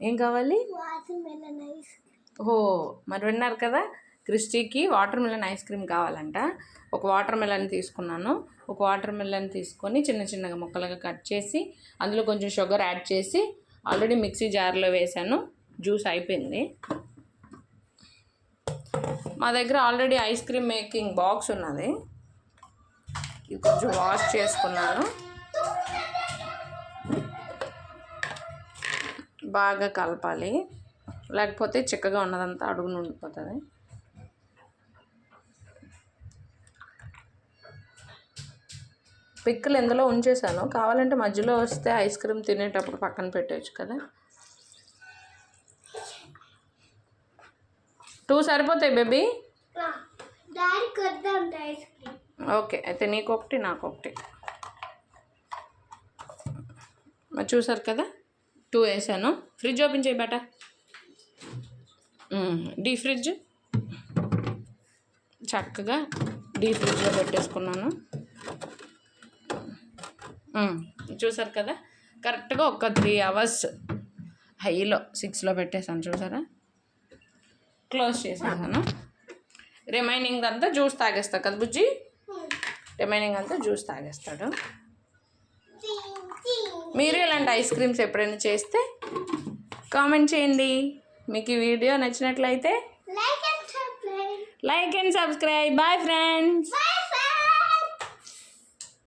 ఏం కావాలి? ఓ మరి విన్నారు కదా, క్రిస్టీకి వాటర్ మిలన్ ఐస్ క్రీమ్ కావాలంట. ఒక వాటర్ మిలన్ తీసుకున్నాను. ఒక వాటర్ మిలన్ తీసుకొని చిన్న చిన్నగా ముక్కలుగా కట్ చేసి అందులో కొంచెం షుగర్ యాడ్ చేసి ఆల్రెడీ మిక్సీ జార్లో వేసాను. జ్యూస్ అయిపోయింది. మా దగ్గర already ice cream making box ఉన్నది. ఇది కొంచెం వాష్ చేసుకున్నాను. బాగా కలపాలి, లేకపోతే చిక్కగా ఉన్నదంతా అడుగున ఉండిపోతుంది. పిక్కలు ఎందులో ఉంచేసాను, కావాలంటే మధ్యలో వస్తే ఐస్ క్రీమ్ తినేటప్పుడు పక్కన పెట్టవచ్చు కదా. 2 సరిపోతాయి బేబీ. ఓకే, అయితే నీకొకటి నాకొకటి. మరి చూసారు కదా, 2 వేసాను. ఫ్రిడ్జ్ ఓపెన్ చేయి బేట. డీ ఫ్రిడ్జ్ చక్కగా డీ ఫ్రిడ్జ్లో పెట్టేసుకున్నాను. చూసారు కదా, కరెక్ట్గా ఒక 3 అవర్స్ హైలో 6లో పెట్టేసాను. చూసారా, క్లోజ్ చేసేసాను. రిమైనింగ్ అంతా జ్యూస్ తాగేస్తా కదా బుజ్జి. రిమైనింగ్ అంతా జ్యూస్ తాగేస్తాడు. మీరు ఇలాంటి ఐస్ క్రీమ్స్ ఎప్పుడైనా చేస్తే కామెంట్ చేయండి. మీకు ఈ వీడియో నచ్చినట్లయితే like and subscribe. Bye friends.